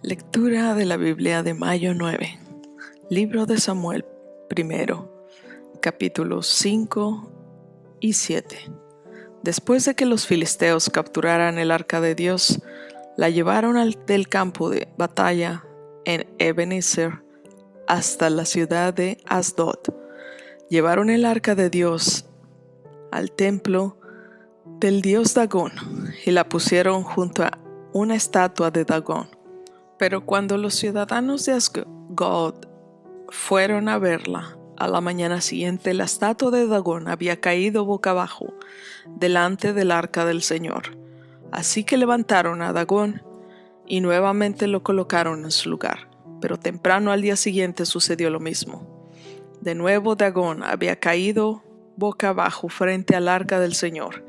Lectura de la Biblia de mayo 9. Libro de Samuel primero, capítulos 5 y 7. Después de que los filisteos capturaran el arca de Dios, la llevaron del campo de batalla en Ebenezer hasta la ciudad de Asdod. Llevaron el arca de Dios al templo del dios Dagón y la pusieron junto a una estatua de Dagón. Pero cuando los ciudadanos de Asdod fueron a verla, a la mañana siguiente la estatua de Dagón había caído boca abajo delante del arca del Señor. Así que levantaron a Dagón y nuevamente lo colocaron en su lugar. Pero temprano al día siguiente sucedió lo mismo. De nuevo Dagón había caído boca abajo frente al arca del Señor.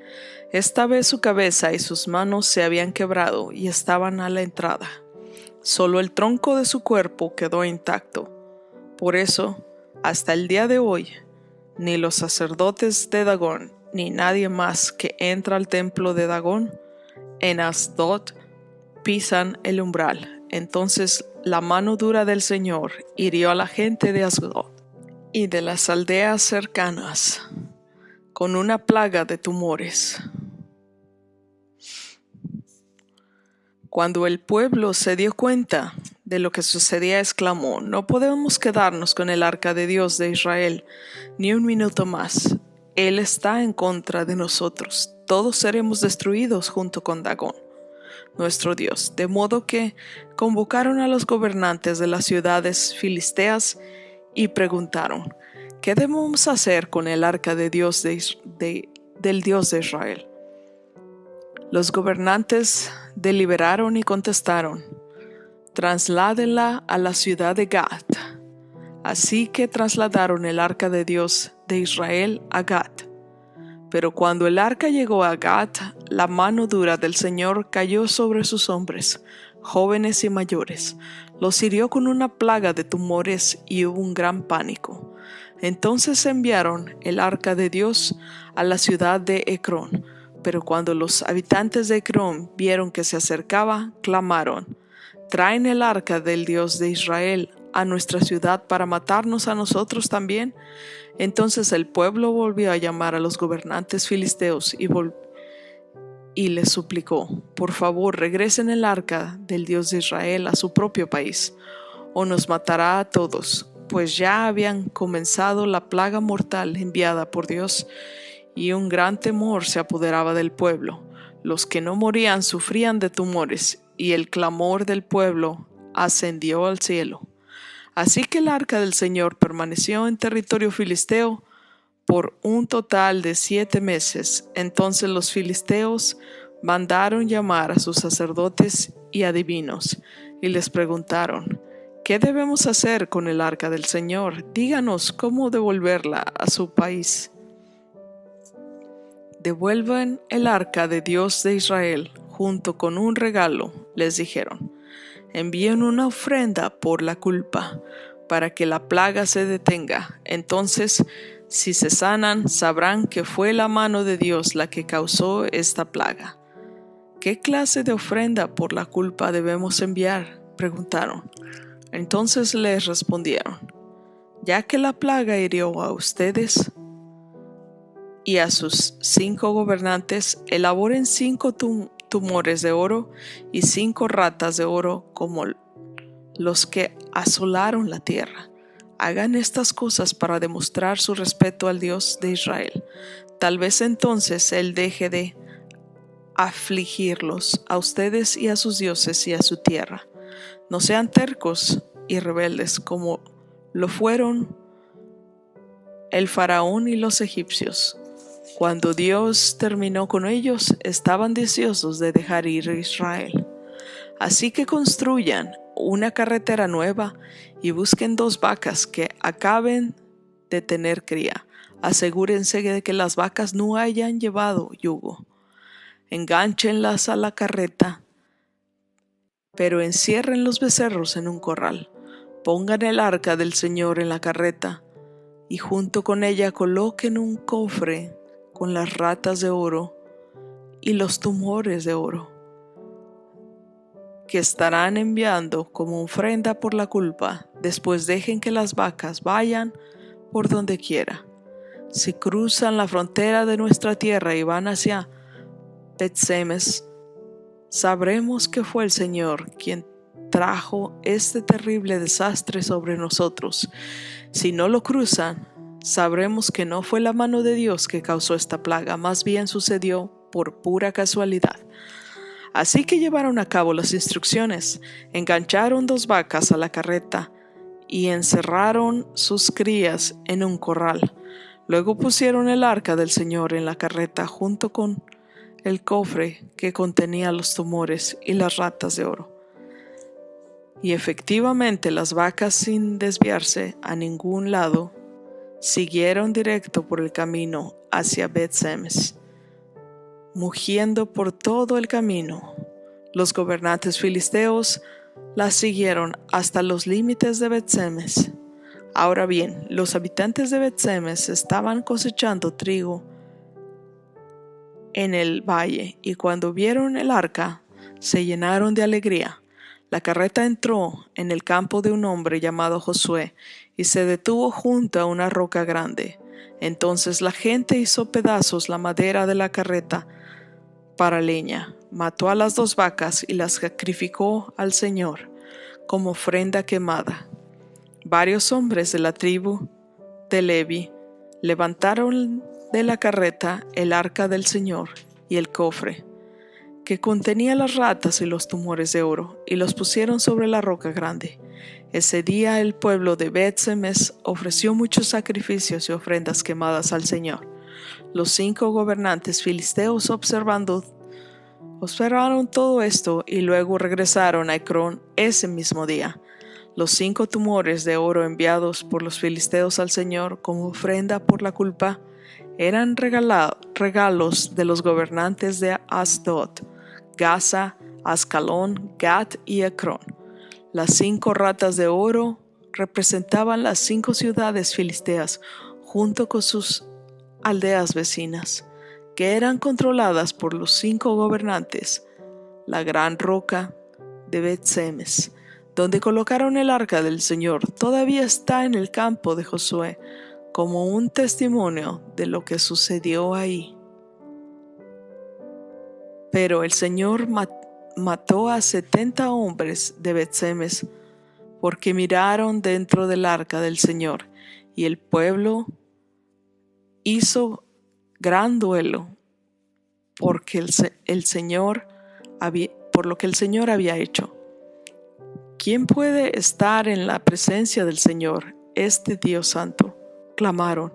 Esta vez su cabeza y sus manos se habían quebrado y estaban a la entrada. Solo el tronco de su cuerpo quedó intacto. Por eso, hasta el día de hoy, ni los sacerdotes de Dagón, ni nadie más que entra al templo de Dagón en Asdod pisan el umbral. Entonces la mano dura del Señor hirió a la gente de Asdod y de las aldeas cercanas con una plaga de tumores. Cuando el pueblo se dio cuenta de lo que sucedía, exclamó: «No podemos quedarnos con el arca de Dios de Israel ni un minuto más. Él está en contra de nosotros. Todos seremos destruidos junto con Dagón, nuestro Dios». De modo que convocaron a los gobernantes de las ciudades filisteas y preguntaron: «¿Qué debemos hacer con el arca de Dios del Dios de Israel?». Los gobernantes deliberaron y contestaron: «Trasládenla a la ciudad de Gat». Así que trasladaron el arca de Dios de Israel a Gat. Pero cuando el arca llegó a Gat, la mano dura del Señor cayó sobre sus hombres, jóvenes y mayores. Los hirió con una plaga de tumores y hubo un gran pánico. Entonces enviaron el arca de Dios a la ciudad de Ecrón. Pero cuando los habitantes de Ecrón vieron que se acercaba, clamaron: «¿Traen el arca del Dios de Israel a nuestra ciudad para matarnos a nosotros también?». Entonces el pueblo volvió a llamar a los gobernantes filisteos y les suplicó: «Por favor, regresen el arca del Dios de Israel a su propio país, o nos matará a todos», pues ya habían comenzado la plaga mortal enviada por Dios, y un gran temor se apoderaba del pueblo. Los que no morían sufrían de tumores, y el clamor del pueblo ascendió al cielo. Así que el arca del Señor permaneció en territorio filisteo por un total de 7 meses. Entonces los filisteos mandaron llamar a sus sacerdotes y adivinos, y les preguntaron: «¿Qué debemos hacer con el arca del Señor? Díganos cómo devolverla a su país». «Devuelvan el arca de Dios de Israel junto con un regalo», les dijeron. «Envíen una ofrenda por la culpa, para que la plaga se detenga. Entonces, si se sanan, sabrán que fue la mano de Dios la que causó esta plaga». «¿Qué clase de ofrenda por la culpa debemos enviar?», preguntaron. Entonces les respondieron: «Ya que la plaga hirió a ustedes y a sus 5 gobernantes, elaboren 5 tumores de oro y 5 ratas de oro como los que asolaron la tierra. Hagan estas cosas para demostrar su respeto al Dios de Israel. Tal vez entonces Él deje de afligirlos a ustedes y a sus dioses y a su tierra. No sean tercos y rebeldes como lo fueron el faraón y los egipcios. Cuando Dios terminó con ellos, estaban deseosos de dejar ir a Israel. Así que construyan una carretera nueva y busquen 2 vacas que acaben de tener cría. Asegúrense de que las vacas no hayan llevado yugo. Engánchenlas a la carreta, pero encierren los becerros en un corral. Pongan el arca del Señor en la carreta y junto con ella coloquen un cofre con las ratas de oro y los tumores de oro. que estarán enviando como ofrenda por la culpa. Después dejen que las vacas vayan por donde quiera. Si cruzan la frontera de nuestra tierra y van hacia Bet-Semes, sabremos que fue el Señor quien trajo este terrible desastre sobre nosotros. Si no lo cruzan, sabremos que no fue la mano de Dios que causó esta plaga, más bien sucedió por pura casualidad. Así que llevaron a cabo las instrucciones, engancharon 2 vacas a la carreta y encerraron sus crías en un corral. Luego pusieron el arca del Señor en la carreta junto con el cofre que contenía los tumores y las ratas de oro. Y efectivamente las vacas, sin desviarse a ningún lado, siguieron directo por el camino hacia Bet-Semes, mugiendo por todo el camino. Los gobernantes filisteos las siguieron hasta los límites de Bet-Semes. Ahora bien, los habitantes de Bet-Semes estaban cosechando trigo en el valle, y cuando vieron el arca, se llenaron de alegría. La carreta entró en el campo de un hombre llamado Josué y se detuvo junto a una roca grande. Entonces la gente hizo pedazos la madera de la carreta para leña, mató a las 2 vacas y las sacrificó al Señor como ofrenda quemada. Varios hombres de la tribu de Levi levantaron de la carreta el arca del Señor y el cofre, que contenía las ratas y los tumores de oro, y los pusieron sobre la roca grande. Ese día el pueblo de Bet-Semes ofreció muchos sacrificios y ofrendas quemadas al Señor. Los 5 gobernantes filisteos observaron todo esto y luego regresaron a Ecrón ese mismo día. Los 5 tumores de oro enviados por los filisteos al Señor como ofrenda por la culpa eran regalos de los gobernantes de Asdod, Gaza, Ascalón, Gat y Ecrón. Las 5 ratas de oro representaban las 5 ciudades filisteas junto con sus aldeas vecinas, que eran controladas por los 5 gobernantes. La gran roca de Bet-Semes, donde colocaron el arca del Señor, todavía está en el campo de Josué como un testimonio de lo que sucedió ahí. Pero el Señor mató a 70 hombres de Bet-Semes porque miraron dentro del arca del Señor, y el pueblo hizo gran duelo por lo que el Señor había hecho. ¿Quién puede estar en la presencia del Señor, este Dios santo?, clamaron.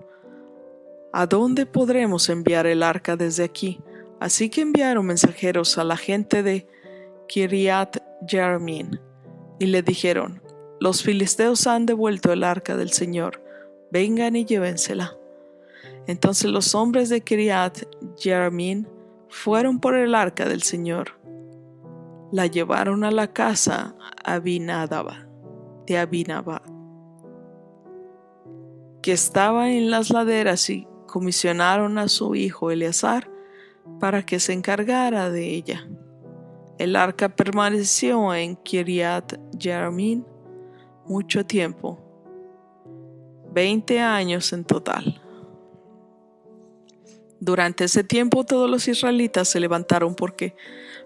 ¿A dónde podremos enviar el arca desde aquí? Así que enviaron mensajeros a la gente de Kiriat Jearim y le dijeron: los filisteos han devuelto el arca del Señor, vengan y llévensela. Entonces los hombres de Kiriat Jearim fueron por el arca del Señor, la llevaron a la casa de Abinadab, que estaba en las laderas, y comisionaron a su hijo Eleazar para que se encargara de ella. El arca permaneció en Kiriat Jearim mucho tiempo, 20 años en total. Durante ese tiempo todos los israelitas se levantaron porque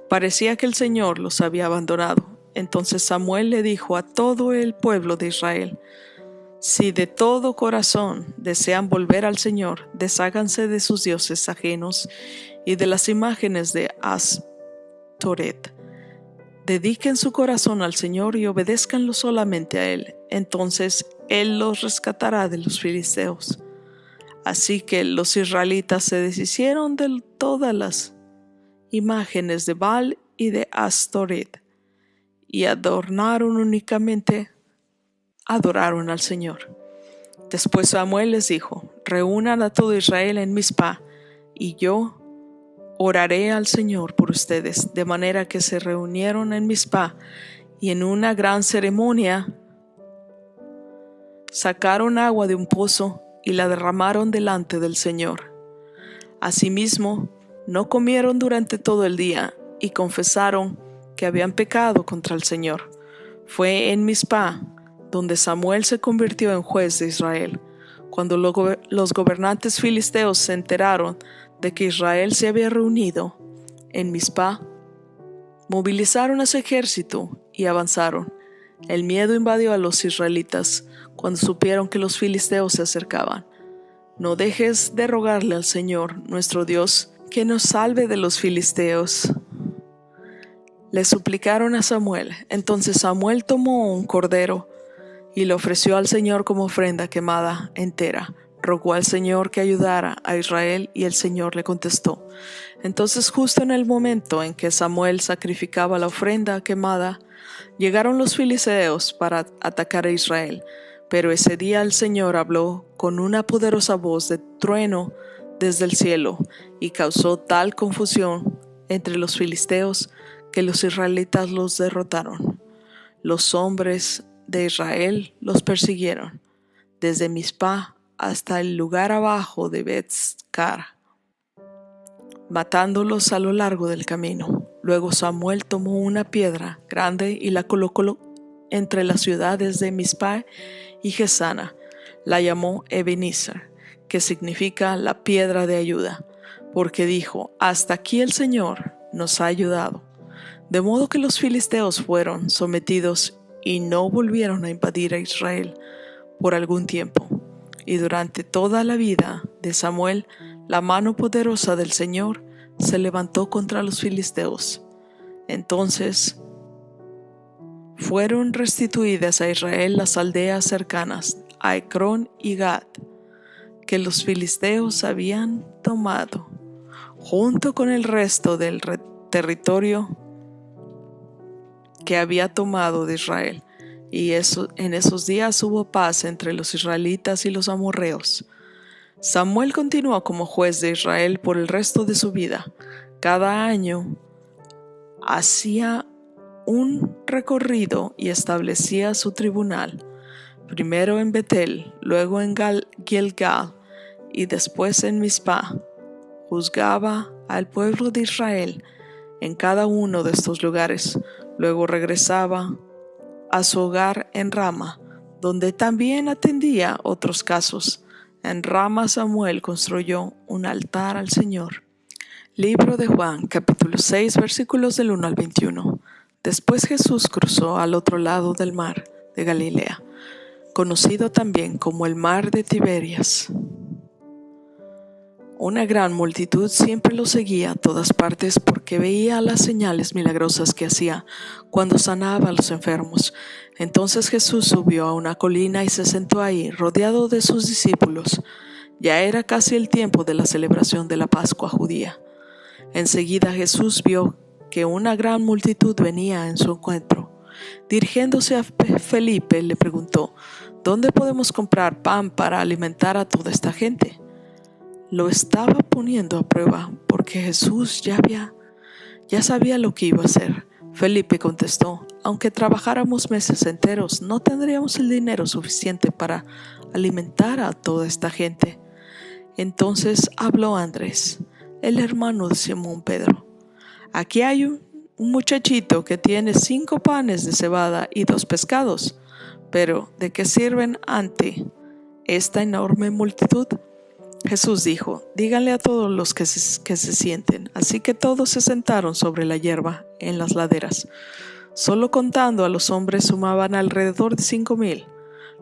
parecía que el Señor los había abandonado. Entonces Samuel le dijo a todo el pueblo de Israel: si de todo corazón desean volver al Señor, desháganse de sus dioses ajenos y de las imágenes de Astoret. Dediquen su corazón al Señor y obedézcanlo solamente a Él. Entonces Él los rescatará de los filisteos. Así que los israelitas se deshicieron de todas las imágenes de Baal y de Astoret y adoraron al Señor. Después Samuel les dijo: reúnan a todo Israel en Mizpa, y yo oraré al Señor por ustedes. De manera que se reunieron en Mizpa, y en una gran ceremonia sacaron agua de un pozo y la derramaron delante del Señor. Asimismo, no comieron durante todo el día y confesaron que habían pecado contra el Señor. Fue en Mizpa donde Samuel se convirtió en juez de Israel. Cuando los gobernantes filisteos se enteraron de que Israel se había reunido en Mizpa, movilizaron a su ejército y avanzaron. El miedo invadió a los israelitas cuando supieron que los filisteos se acercaban. No dejes de rogarle al Señor, nuestro Dios, que nos salve de los filisteos, le suplicaron a Samuel. Entonces Samuel tomó un cordero y lo ofreció al Señor como ofrenda quemada entera. Rogó al Señor que ayudara a Israel y el Señor le contestó. Entonces, justo en el momento en que Samuel sacrificaba la ofrenda quemada, llegaron los filisteos para atacar a Israel. Pero ese día el Señor habló con una poderosa voz de trueno desde el cielo y causó tal confusión entre los filisteos que los israelitas los derrotaron. Los hombres de Israel los persiguieron desde Mizpa hasta el lugar abajo de Bet-car, matándolos a lo largo del camino. Luego Samuel tomó una piedra grande y la colocó entre las ciudades de Mizpa y Gesana. La llamó Ebenezer, que significa la piedra de ayuda, porque dijo: hasta aquí el Señor nos ha ayudado. De modo que los filisteos fueron sometidos y no volvieron a invadir a Israel por algún tiempo. Y durante toda la vida de Samuel, la mano poderosa del Señor se levantó contra los filisteos. Entonces fueron restituidas a Israel las aldeas cercanas a Ecrón y Gad, que los filisteos habían tomado, junto con el resto del territorio que había tomado de Israel. Y en esos días hubo paz entre los israelitas y los amorreos. Samuel continuó como juez de Israel por el resto de su vida. Cada año hacía un recorrido y establecía su tribunal, primero en Betel, luego en Gilgal y después en Mizpa. Juzgaba al pueblo de Israel en cada uno de estos lugares. Luego regresaba a su hogar en Rama, donde también atendía otros casos. En Rama Samuel construyó un altar al Señor. Libro de Juan, capítulo 6, versículos del 1 al 21. Después Jesús cruzó al otro lado del mar de Galilea, conocido también como el mar de Tiberias. Una gran multitud siempre lo seguía a todas partes porque veía las señales milagrosas que hacía cuando sanaba a los enfermos. Entonces Jesús subió a una colina y se sentó ahí, rodeado de sus discípulos. Ya era casi el tiempo de la celebración de la Pascua judía. Enseguida Jesús vio que una gran multitud venía en su encuentro. Dirigiéndose a Felipe, le preguntó: ¿dónde podemos comprar pan para alimentar a toda esta gente? Lo estaba poniendo a prueba porque Jesús ya sabía lo que iba a hacer. Felipe contestó: aunque trabajáramos meses enteros, no tendríamos el dinero suficiente para alimentar a toda esta gente. Entonces habló Andrés, el hermano de Simón Pedro. Aquí hay un muchachito que tiene 5 panes de cebada y 2 pescados, pero ¿de qué sirven ante esta enorme multitud? Jesús dijo: díganle a todos los que se sienten. Así que todos se sentaron sobre la hierba en las laderas. Solo contando a los hombres sumaban alrededor de 5,000.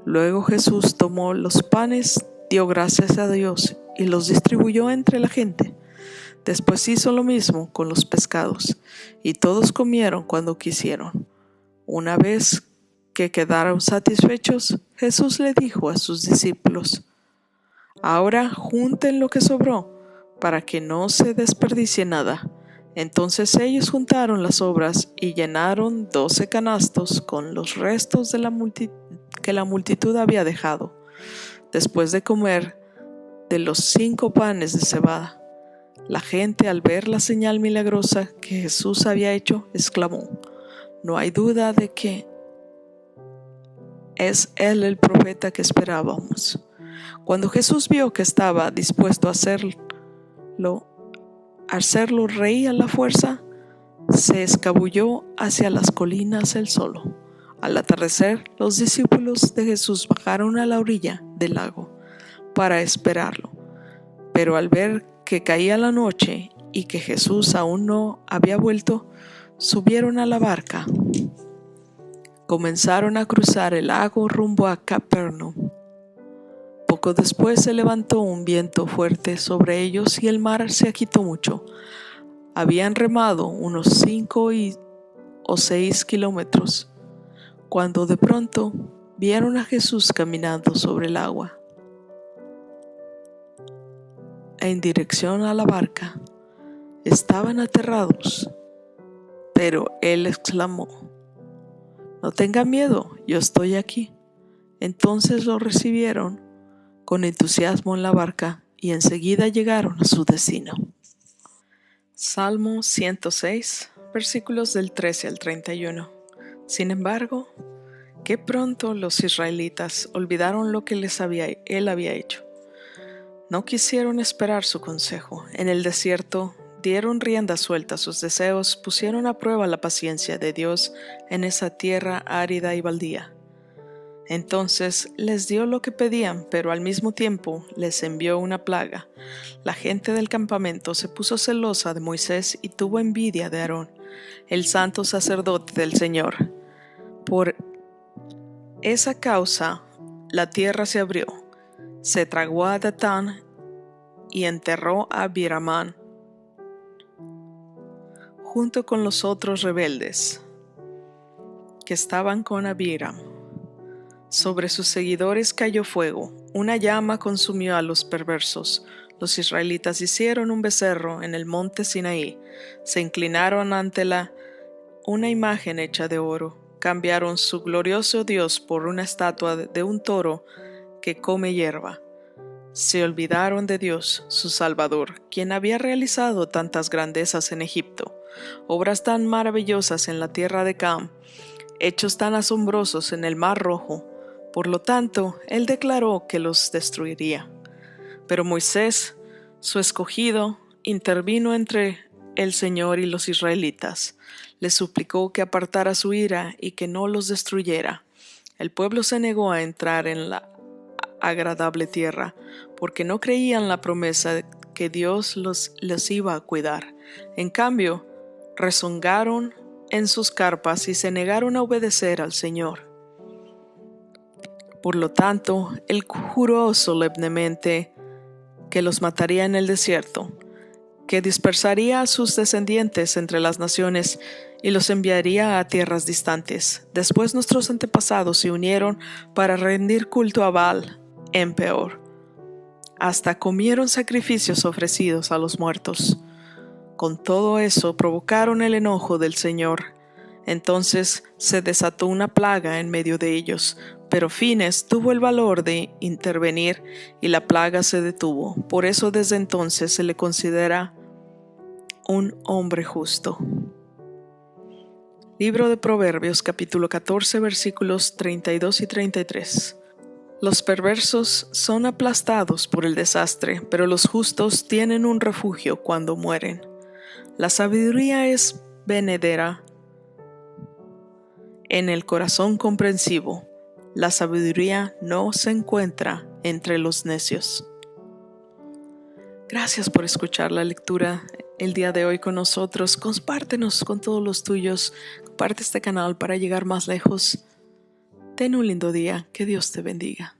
Luego Jesús tomó los panes, dio gracias a Dios y los distribuyó entre la gente. Después hizo lo mismo con los pescados, y todos comieron cuando quisieron. Una vez que quedaron satisfechos, Jesús le dijo a sus discípulos: ahora junten lo que sobró, para que no se desperdicie nada. Entonces ellos juntaron las sobras y llenaron 12 canastos con los restos de que la multitud había dejado, después de comer de los 5 panes de cebada. La gente, al ver la señal milagrosa que Jesús había hecho, exclamó: no hay duda de que es Él el profeta que esperábamos. Cuando Jesús vio que estaba dispuesto a hacerlo rey a la fuerza, se escabulló hacia las colinas él solo. Al atardecer, los discípulos de Jesús bajaron a la orilla del lago para esperarlo. Pero al ver que caía la noche y que Jesús aún no había vuelto, subieron a la barca. Comenzaron a cruzar el lago rumbo a Capernaum. Poco después se levantó un viento fuerte sobre ellos y el mar se agitó mucho. Habían remado unos 5 o 6 kilómetros, cuando de pronto vieron a Jesús caminando sobre el agua en dirección a la barca. Estaban aterrados, pero él exclamó: «No tengan miedo, yo estoy aquí». Entonces lo recibieron con entusiasmo en la barca y enseguida llegaron a su destino. Salmo 106, versículos del 13 al 31. Sin embargo, qué pronto los israelitas olvidaron lo que él había hecho. No quisieron esperar su consejo. En el desierto dieron rienda suelta a sus deseos, pusieron a prueba la paciencia de Dios en esa tierra árida y baldía. Entonces les dio lo que pedían, pero al mismo tiempo les envió una plaga. La gente del campamento se puso celosa de Moisés y tuvo envidia de Aarón, el santo sacerdote del Señor. Por esa causa la tierra se abrió, se tragó a Datán y enterró a Abiram junto con los otros rebeldes que estaban con Abiram. Sobre sus seguidores cayó fuego, una llama consumió a los perversos. Los israelitas hicieron un becerro en el monte Sinaí, se inclinaron ante una imagen hecha de oro, cambiaron su glorioso Dios por una estatua de un toro que come hierba. Se olvidaron de Dios, su Salvador, quien había realizado tantas grandezas en Egipto, obras tan maravillosas en la tierra de Cam, hechos tan asombrosos en el Mar Rojo. Por lo tanto, él declaró que los destruiría. Pero Moisés, su escogido, intervino entre el Señor y los israelitas. Les suplicó que apartara su ira y que no los destruyera. El pueblo se negó a entrar en la agradable tierra, porque no creían la promesa que Dios les iba a cuidar. En cambio, rezongaron en sus carpas y se negaron a obedecer al Señor. Por lo tanto, él juró solemnemente que los mataría en el desierto, que dispersaría a sus descendientes entre las naciones y los enviaría a tierras distantes. Después nuestros antepasados se unieron para rendir culto a Baal en Peor. Hasta comieron sacrificios ofrecidos a los muertos. Con todo eso provocaron el enojo del Señor. Entonces se desató una plaga en medio de ellos, pero Fines tuvo el valor de intervenir y la plaga se detuvo. Por eso desde entonces se le considera un hombre justo. Libro de Proverbios, capítulo 14, versículos 32 y 33. Los perversos son aplastados por el desastre, pero los justos tienen un refugio cuando mueren. La sabiduría es venidera en el corazón comprensivo. La sabiduría no se encuentra entre los necios. Gracias por escuchar la lectura el día de hoy con nosotros. Compártenos con todos los tuyos. Comparte este canal para llegar más lejos. Ten un lindo día. Que Dios te bendiga.